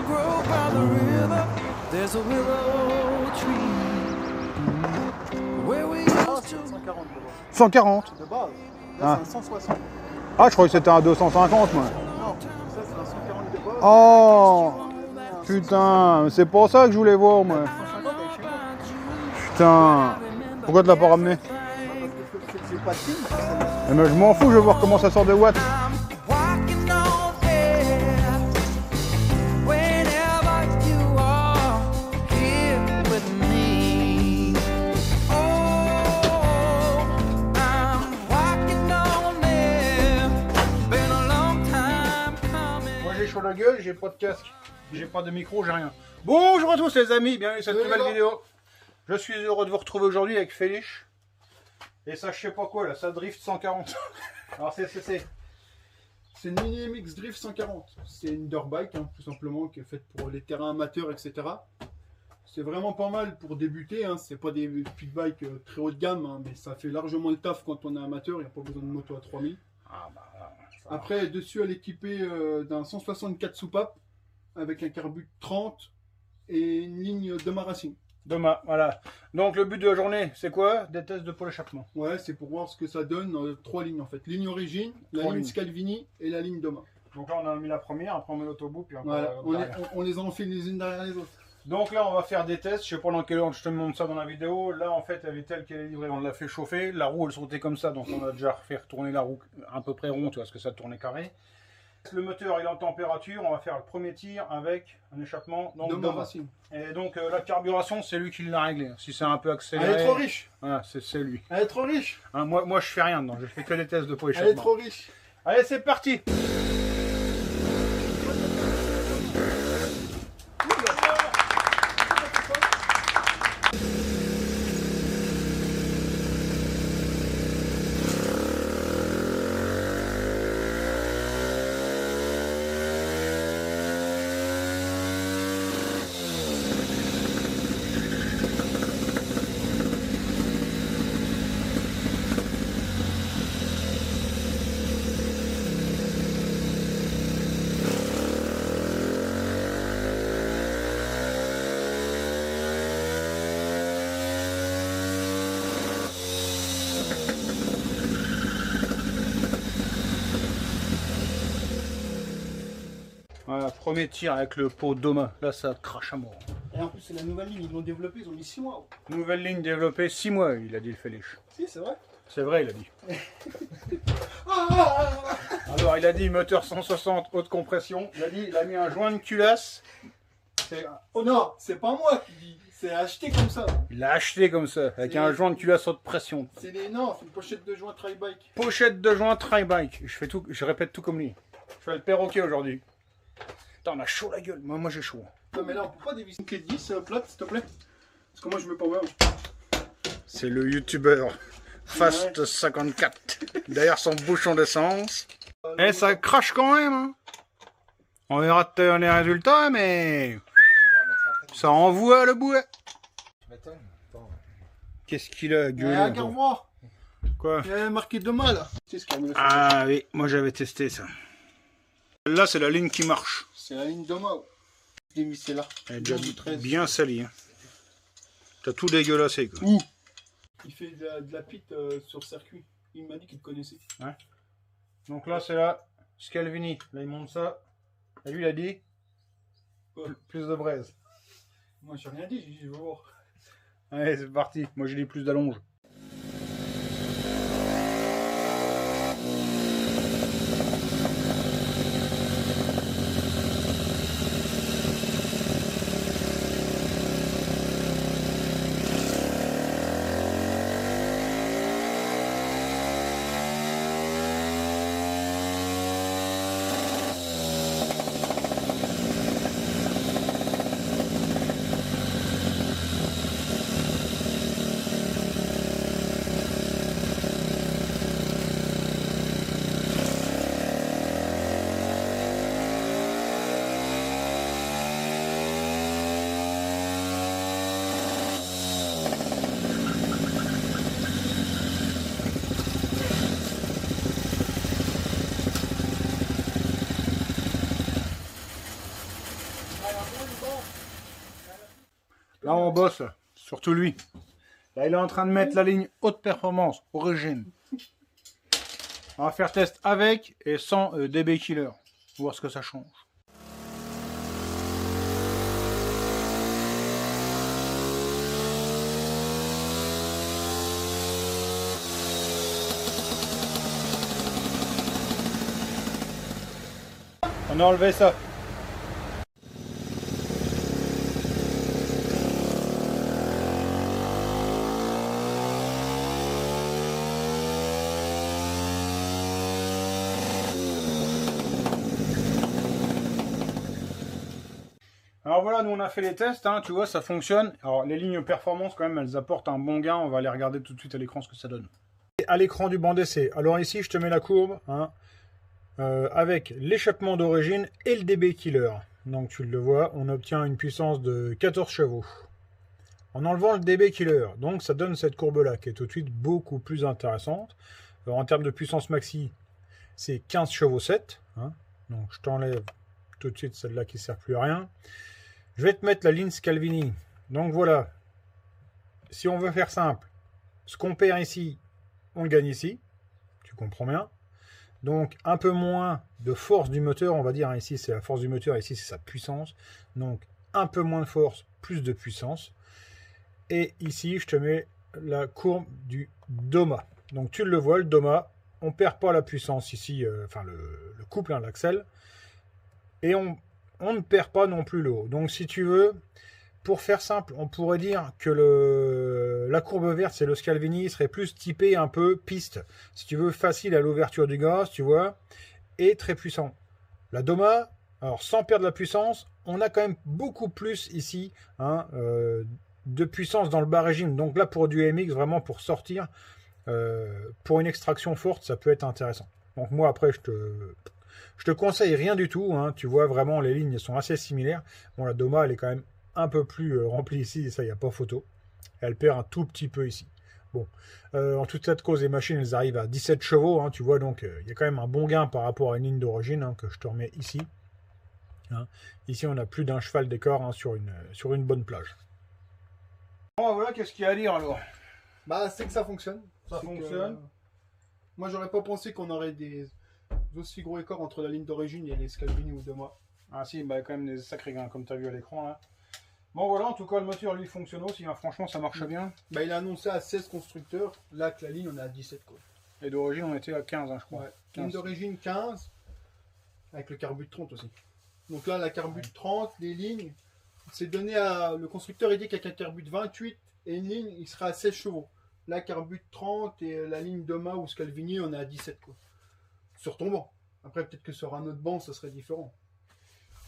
grow by the river, there's a willow tree. Where we Ah, used to... c'est 140 de base. 140. De base. Là, Ah. c'est un 160. Ah, je croyais que c'était un 250, moi. Non, ça, c'est un 140 de base. Oh putain, c'est pour ça que je voulais voir, moi. 150 avec chez moi. Putain. Pourquoi tu l'as pas ramené? Parce que c'est pas de film. Eh ben, je m'en fous, je veux voir comment ça sort de watts. Walking on air, whenever you are here with me. Oh, I'm walking on air, been a long time coming. Moi j'ai chaud la gueule, j'ai pas de casque, j'ai pas de micro, j'ai rien. Bonjour à tous les amis, bienvenue sur cette nouvelle vidéo. Je suis heureux de vous retrouver aujourd'hui avec Félix. Et ça, je sais pas quoi là, ça drift 140. Alors c'est une Mini MX Drift 140. C'est une dirt bike, hein, tout simplement, qui est faite pour les terrains amateurs, etc. C'est vraiment pas mal pour débuter. Hein. C'est pas des speed bikes très haut de gamme, hein, mais ça fait largement le taf quand on est amateur. Il n'y a pas besoin de moto à 3000. Ah bah, ça Après, dessus, elle est équipée d'un 164 soupapes avec un carbu 30 et une ligne Doma Racing. demain, voilà. Donc le but de la journée, c'est quoi? Des tests de pôle échappement. Ouais, c'est pour voir ce que ça donne. Trois lignes en fait. Ligne origine, la Trois ligne lignes. Scalvini et la ligne Doma. Donc là on a mis la première, après on met l'autobout, puis après Voilà, on les enfile les unes derrière les autres. Donc là on va faire des tests, je sais pas dans quelle ordre je te montre ça dans la vidéo. Là en fait elle est telle qu'elle est livrée, on l'a fait chauffer, la roue elle sautait comme ça, donc on a déjà fait tourner la roue à peu près rond, tu vois, parce que ça tournait carré. Le moteur il est en température, on va faire le premier tir avec un échappement donc Doma Racing. Et donc la carburation c'est lui qui l'a réglé, si c'est un peu accéléré. Elle est trop riche. Voilà, c'est lui. Elle est trop riche. Hein, moi je fais rien dedans, je fais que des tests de pôle Elle est échappement. trop riche. Allez c'est parti. Voilà, premier tir avec le pot Doma, là ça crache à mort. Et en plus, c'est la nouvelle ligne. Ils l'ont développée, ils ont mis 6 mois. Nouvelle ligne développée 6 mois, il a dit le Félix. Si, c'est vrai. C'est vrai, il a dit. Alors, il a dit moteur 160, haute compression. Il a dit, il a mis un joint de culasse. Oh non, c'est pas moi qui dis. C'est acheté comme ça. Il l'a acheté comme ça, avec un joint de culasse haute pression. C'est des. Non, c'est une pochette de joint tri-bike. Pochette de joint tri-bike. Je répète tout comme lui. Je fais le perroquet aujourd'hui. Putain, on a chaud la gueule. Moi j'ai chaud. Non, mais là, on peut pas dévisser une clé de 10 plate, s'il te plaît. Parce que moi, je mets pas ouais. C'est le youtubeur Fast 54. Derrière son bouchon d'essence. Et ça crache quand même. Hein. On verra les résultats, mais ça envoie le bouet. Qu'est-ce qu'il a gueulé? Regarde voir. Quoi? Il y a marqué Doma là. C'est ce qu'il y a. Ah oui, moi j'avais testé ça. Là c'est la ligne qui marche. C'est la ligne Doma. Je l'ai mis là. Elle est déjà bien salie. Hein. T'as tout dégueulassé quoi. Ouh. Il fait de la pite sur circuit. Il m'a dit qu'il te connaissait. Ouais. Donc là c'est la Scalvini. Là il monte ça. Et lui il a dit plus de braise. Moi j'ai rien dit, j'ai dit je veux voir. Allez c'est parti. Moi j'ai dit plus d'allonge. Là, on bosse, surtout lui. Là, il est en train de mettre la ligne haute performance, origine. On va faire test avec et sans DB Killer. Voir ce que ça change. On a enlevé ça. Alors voilà, nous on a fait les tests, hein, tu vois, ça fonctionne. Alors les lignes performance quand même, elles apportent un bon gain. On va aller regarder tout de suite à l'écran ce que ça donne. Et à l'écran du banc d'essai, alors ici je te mets la courbe, hein, avec l'échappement d'origine et le DB Killer. Donc tu le vois, on obtient une puissance de 14 chevaux. En enlevant le DB Killer, donc ça donne cette courbe-là, qui est tout de suite beaucoup plus intéressante. Alors, en termes de puissance maxi, c'est 15 chevaux 7. Hein. Donc je t'enlève tout de suite celle-là qui ne sert plus à rien. Je vais te mettre la ligne Scalvini. Donc voilà, si on veut faire simple, ce qu'on perd ici, on le gagne ici. Tu comprends bien. Donc un peu moins de force du moteur, on va dire. Ici c'est la force du moteur, ici c'est sa puissance. Donc un peu moins de force, plus de puissance. Et ici je te mets la courbe du DOMA. Donc tu le vois, le DOMA, on ne perd pas la puissance ici, enfin le couple, hein, l'axel. Et on ne perd pas non plus le haut. Donc si tu veux, pour faire simple, on pourrait dire que la courbe verte, c'est le Scalvini, il serait plus typé un peu piste. Si tu veux, facile à l'ouverture du gaz, tu vois, et très puissant. La DOMA, alors sans perdre la puissance, on a quand même beaucoup plus ici, hein, de puissance dans le bas régime. Donc là, pour du MX, vraiment pour sortir, pour une extraction forte, ça peut être intéressant. Donc moi, après, je te conseille rien du tout, hein. Tu vois vraiment les lignes sont assez similaires. Bon, la DOMA elle est quand même un peu plus remplie ici, et ça il n'y a pas photo. Elle perd un tout petit peu ici. Bon, en toute cette cause, les machines elles arrivent à 17 chevaux, hein, tu vois, donc il y a quand même un bon gain par rapport à une ligne d'origine, hein, que je te remets ici. Hein. Ici on a plus d'un cheval d'écart, hein, sur une bonne plage. Bon voilà, qu'est-ce qu'il y a à dire alors? Bah c'est que ça fonctionne. Ça fonctionne. Moi j'aurais pas pensé qu'on aurait des aussi gros écarts entre la ligne d'origine et les Scalvini ou DOMA. Ah si, bah quand même des sacrés gains comme tu as vu à l'écran là. Bon voilà, en tout cas le moteur lui fonctionne aussi, hein. Franchement ça marche bien. Bah il a annoncé à 16 constructeurs, là que la ligne on est à 17 quoi. Et d'origine on était à 15, hein, je crois. Ouais. 15. Ligne d'origine 15, avec le carbut de 30 aussi. Donc là la carbut de 30, les lignes, c'est donné à... Le constructeur il dit qu'avec un carbut de 28 et une ligne il sera à 16 chevaux. Là carbut de 30 et la ligne DOMA ou Scalvini on est à 17 quoi. Sur ton banc. Après, peut-être que sur un autre banc, ça serait différent.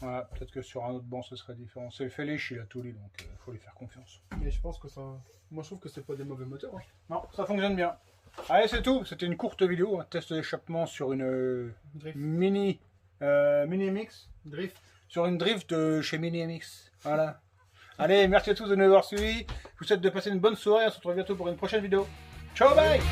Ouais, peut-être que sur un autre banc, ce serait différent. C'est fait lécher à tous les, donc il faut lui faire confiance. Mais je pense que ça... Moi, je trouve que c'est pas des mauvais moteurs. Hein. Non, ça fonctionne bien. Allez, c'est tout. C'était une courte vidéo, un test d'échappement sur une Mini MX. Drift. Sur une drift de chez Mini MX. Voilà. Allez, merci à tous de nous avoir suivis. Je vous souhaite de passer une bonne soirée. On se retrouve bientôt pour une prochaine vidéo. Ciao, bye!